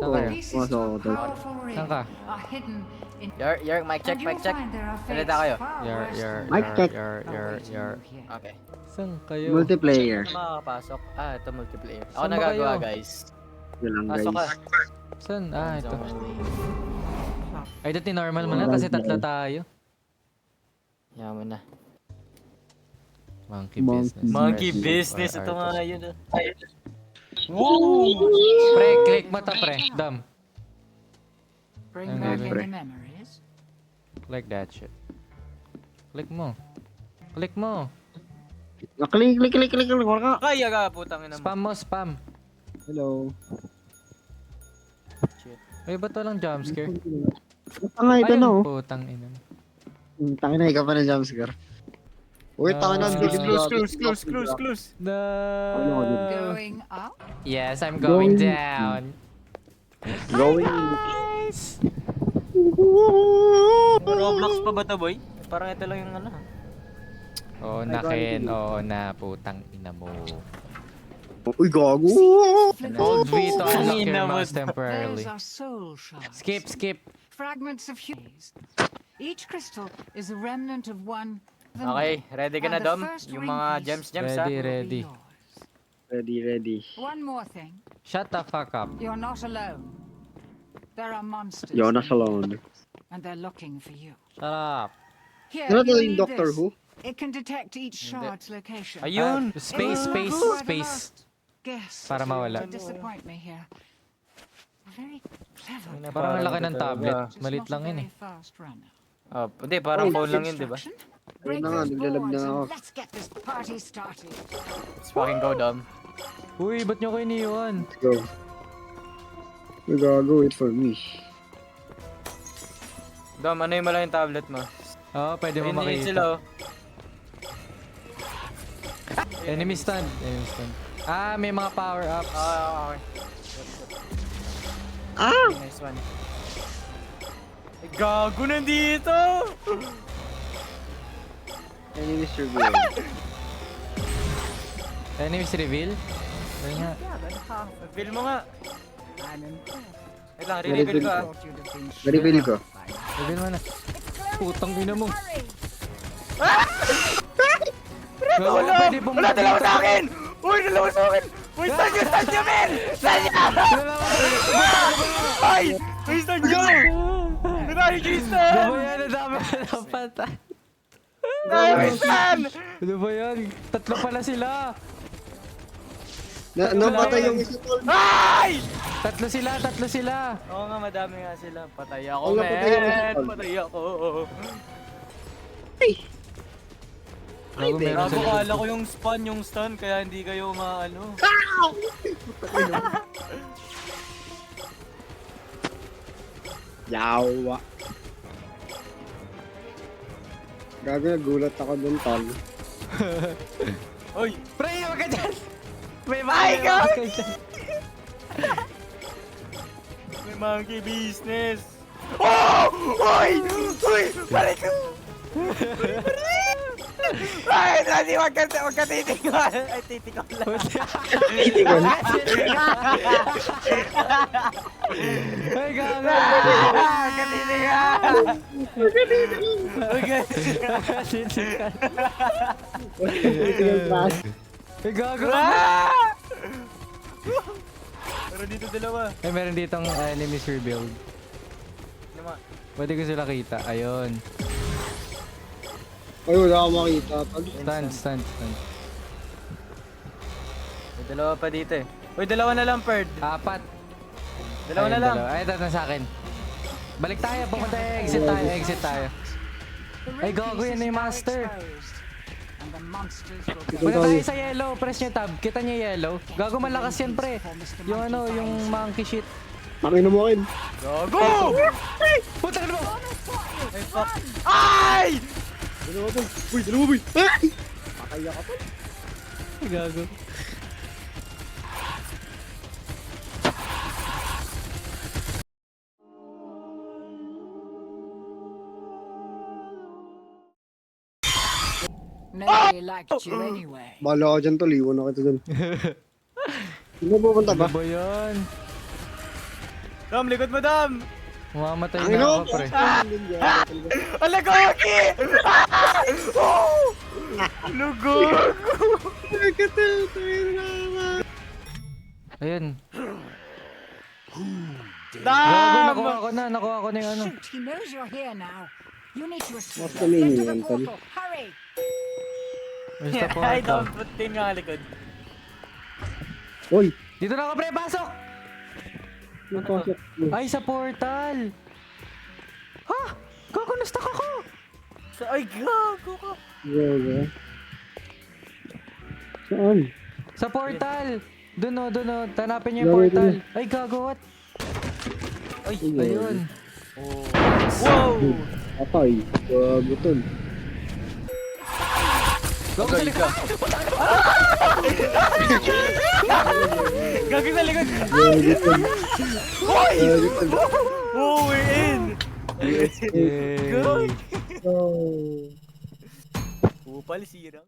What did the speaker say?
Saan kayo? Pieces to a powerful ring Saan ka? are hidden in Your mic check, and mic you'll check. find there are fates Salita kayo. far worse than Mic check. awaiting you here. Okay. Saan kayo? Multiplayer. Ano makakapasok? Ah, ito multiplayer. Ako Saan ba nagagawa, kayo? guys. Yun lang, Pasok ka. guys. Saan? Ah, ito. So, Ay, dati normal mo na kasi tatlo tayo. Yaman mo na. Monkey Monkey. business. Monkey Red business. or Ito nga artist. yun. Woo! Pre, click mo to, pre. Dam. Bring Ang back gagawin. any memories. Like that shit. Click mo. Click mo. Click. Wala ka. Kaya ka, putang ina mo. Spam mo, spam. Hello. Shit. Ay, ba't walang jumpscare? Tanga ito na, oh. Putang ina. Tanga na, ikaw pa na jumpscare. Uy, tanga na. Close. No. Going up? Yes, I'm going down. Going. Roblox pa ba to, boy? Parang ito lang yung ano. Oo na, Ken. Oo na, putang ina mo. Uy, gago. Hold V to unlock Ina your mo. mouse temporarily. Those are soul shards. Skip. Fragments of humans. Each crystal is a remnant of one. Okay, ready ka na, And the Dom? first Yung ring mga piece gems ha? Ready, will be ready. yours. Ready. One more thing. Shut the fuck up. You're not alone. There are monsters. You're not in here, alone. And they're looking for you. Shut up. Here, Ano to you yung need Doctor this. Who? It can detect each shard's location. Ayun! Space. Were the last guess Para mawala. to disappoint me here. Very clever. Parang ang laki ng Talaga. tablet. Just Malit not a lang yun very eh. fast runner. Oh, hindi, parang phone lang yun, di ba? Break na nga, those naglalag boards na ako. and let's get this party started. Let's fucking go, Dom. Uy, ba't nyo ko iniwan? Go. Uy, gago. Wait for me. Dom, ano yung malaking tablet mo? Oo, pwede mo Ayun sila, makita. oh. Enemy stand. Ah, may mga power-ups. Okay. Ah! Nice one. Eh, gago nandito! Enemies revealed. Enemies reveal? Ayun nga. Reveal mo nga. I'm impressed. Wait lang, re-reveal ko ah. Thought you'd have been Reveal ko. Reveal mo na. Putang ina mo. Wala! Pwede Wala! Dalawa sa akin! Uy! Dalawa sa akin! Uy! Saan yun? Saan yun, men? Saan yun? Ay! Uy! Saan yun? Pinay, Jason! Ano ba yan? Ang dami ka ng patay. Ay, Jason! Ano ba yan? Tatlo pala sila. Napatay yung isa tol. Ay! Tatlo sila. Oo nga, madami nga sila. Patay ako, Wala, patay ako, men! Jason. Patay ako. Gago, meron Gago, sila. kala ko yung stun, kaya hindi kayo maano. Yawa. Gago, nagulat ako dun tol. Uy! Pre, wag ka dyan! May Ay, mga God! ka dyan. May monkey business! Oh! Uy! Uy! Balik ko! Ay, Daddy, wag ka titikman! Ay, titikman lang. Titikon. Ay, gago! Wag ka titikman! Wag ka Titikon class. Ay, gago! Ah! Pero dito dalawa. Ay, meron ditong enemies rebuild. Ano ma? Pwede ko sila kita. Ayun. Ay, wala akong makita tol. Stand. May dalawa pa dito eh. Uy, dalawa na lang, Perd. Apat. Dalawa Ayun, na lang. Ay, ito na sa akin. Balik tayo. Pumunta exit tayo. Ay, gago yan na yung master. And the monsters will Ito Punta tayo. tayo sa yellow. Press nyo tab. Kita nyo yellow. Gago, malakas yan, pre. Yung ano, yung monkey shit. Makin mo akin. Gago! Puta ka na mo! Ay, fuck. Ay! Dalawa boy. Uy, dalawa boy. Ay! Patay ako tol. Ay, gago. Nobody liked you anyway. Bala ka dyan tol. Iwan na kita dyan. Sino pupunta ba? Ano ba yan? Dam, likod mo, Dam! Mamamatay Ang na ino ako, po. pre. Ala, Gogi! Oh! Lugog! Ayun. Dam! Gago, nakuha ko na yung ano. Shoot, he knows you're here now. You need to escape. What's the meaning, Get to the Anthony? portal. Hurry! Where's the Ay, portal? Dam, putin nga likod. Uy! Dito na ako, pre, pasok! Napasok. Ay, sa portal! Ha? Gago, na-stuck ako! Ay, gago ka. Gago. Saan? Sa portal! Doon o. Tanapin niyo yung Laro portal. ko Ay, gago, what? Ay, Ayun. oh. Wow! Atay. Gago tol. Gago sa likod! Gagi sa likod! Gago tol. Gago tol. Oh, we're in! Yay! Good! Oh. Upal, sirang.